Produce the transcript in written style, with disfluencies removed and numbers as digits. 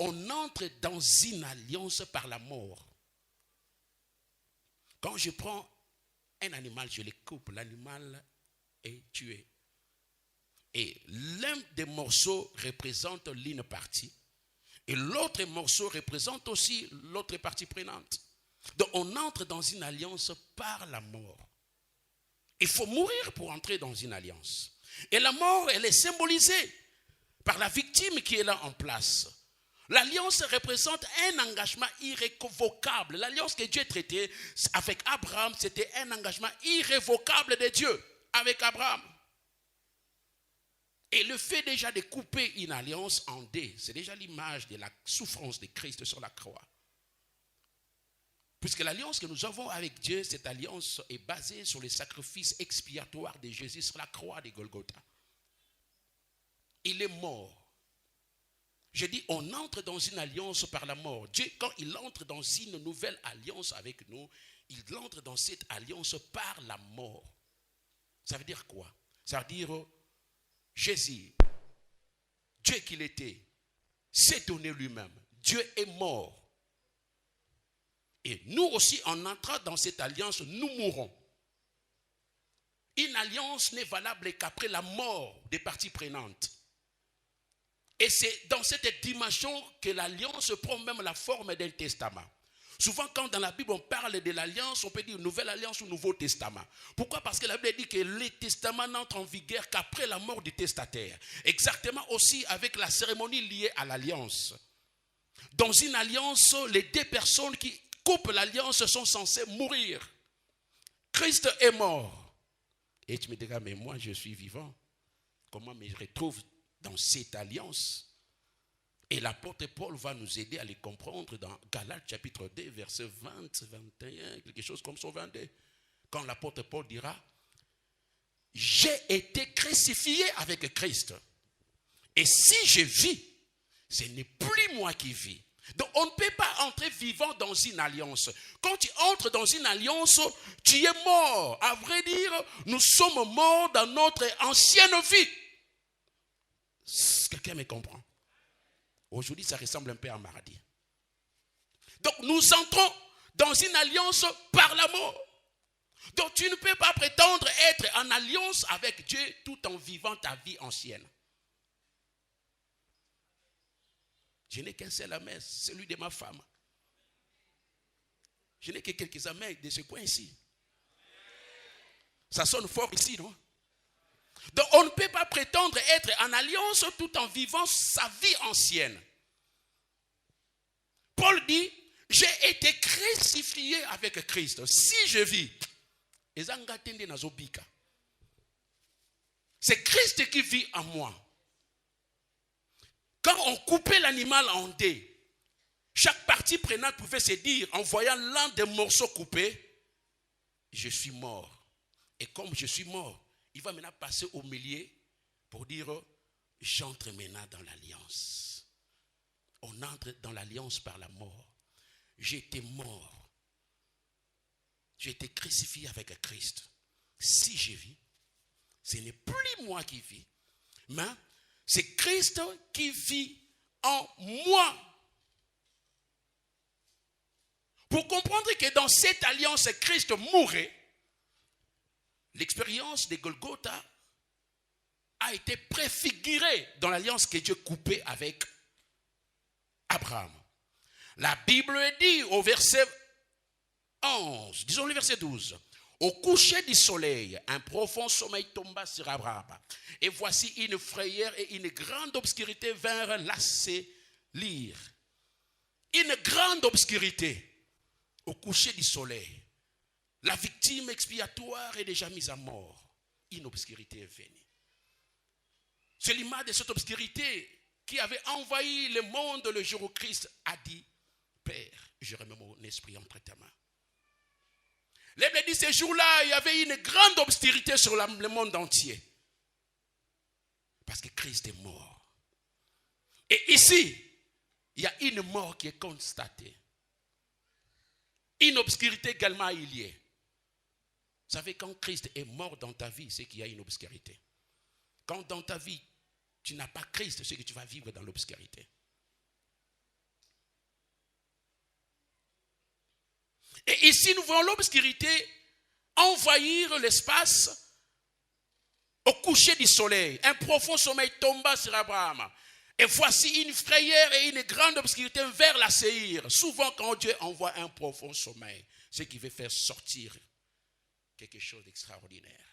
on entre dans une alliance par la mort. Quand je prends un animal, je le coupe, l'animal est tué. Et l'un des morceaux représente l'une partie. Et l'autre morceau représente aussi l'autre partie prenante. Donc on entre dans une alliance par la mort. Il faut mourir pour entrer dans une alliance. Et la mort, elle est symbolisée par la victime qui est là en place. L'alliance représente un engagement irrévocable. L'alliance que Dieu traitait avec Abraham, c'était un engagement irrévocable de Dieu avec Abraham. Et le fait déjà de couper une alliance en deux, c'est déjà l'image de la souffrance de Christ sur la croix. Puisque l'alliance que nous avons avec Dieu, cette alliance est basée sur le sacrifice expiatoire de Jésus sur la croix de Golgotha. Il est mort. Je dis, on entre dans une alliance par la mort. Dieu, quand il entre dans une nouvelle alliance avec nous, il entre dans cette alliance par la mort. Ça veut dire quoi? Ça veut dire, Jésus, Dieu qu'il était, s'est donné lui-même. Dieu est mort. Et nous aussi, en entrant dans cette alliance, nous mourrons. Une alliance n'est valable qu'après la mort des parties prenantes. Et c'est dans cette dimension que l'alliance prend même la forme d'un testament. Souvent, quand dans la Bible on parle de l'alliance, on peut dire nouvelle alliance ou nouveau testament. Pourquoi? Parce que la Bible dit que les testaments n'entrent en vigueur qu'après la mort du testataire. Exactement aussi avec la cérémonie liée à l'alliance. Dans une alliance, les deux personnes qui coupent l'alliance sont censées mourir. Christ est mort. Et tu me diras, mais moi je suis vivant. Comment me retrouve dans cette alliance? Et l'apôtre Paul va nous aider à les comprendre dans Galates chapitre 2, verset 20, 21, quelque chose comme ça, 22. Quand l'apôtre Paul dira, j'ai été crucifié avec Christ. Et si je vis, ce n'est plus moi qui vis. Donc on ne peut pas entrer vivant dans une alliance. Quand tu entres dans une alliance, tu es mort. À vrai dire, nous sommes morts dans notre ancienne vie. Quelqu'un me comprend? Aujourd'hui, ça ressemble un peu à mardi. Donc, nous entrons dans une alliance par la mort. Donc, tu ne peux pas prétendre être en alliance avec Dieu tout en vivant ta vie ancienne. Je n'ai qu'un seul amen, celui de ma femme. Je n'ai que quelques amens de ce coin-ci. Ça sonne fort ici, non? Donc on ne peut pas prétendre être en alliance tout en vivant sa vie ancienne. Paul dit, j'ai été crucifié avec Christ. Si je vis, c'est Christ qui vit en moi. Quand on coupait l'animal en deux, chaque partie prenante pouvait se dire, en voyant l'un des morceaux coupés, je suis mort. Et comme je suis mort, il va maintenant passer au milieu pour dire, j'entre maintenant dans l'alliance. On entre dans l'alliance par la mort. J'ai été mort. J'ai été crucifié avec Christ. Si je vis, ce n'est plus moi qui vis, mais c'est Christ qui vit en moi. Pour comprendre que dans cette alliance, Christ mourait, l'expérience de Golgotha a été préfigurée dans l'alliance que Dieu coupait avec Abraham. La Bible dit au verset 11, disons le verset 12, au coucher du soleil, un profond sommeil tomba sur Abraham. Et voici une frayeur et une grande obscurité vinrent l'assaillir. Une grande obscurité au coucher du soleil. La victime expiatoire est déjà mise à mort. Une obscurité est venue. C'est l'image de cette obscurité qui avait envahi le monde le jour où Christ a dit, Père, je remets mon esprit entre tes mains. La Bible dit, ce jour-là, il y avait une grande obscurité sur le monde entier. Parce que Christ est mort. Et ici, il y a une mort qui est constatée. Une obscurité également il y est. Vous savez, quand Christ est mort dans ta vie, c'est qu'il y a une obscurité. Quand dans ta vie, tu n'as pas Christ, c'est que tu vas vivre dans l'obscurité. Et ici, nous voyons l'obscurité envahir l'espace au coucher du soleil. Un profond sommeil tomba sur Abraham. Et voici une frayeur et une grande obscurité vers la Séhir. Souvent, quand Dieu envoie un profond sommeil, c'est qu'il veut faire sortir quelque chose d'extraordinaire.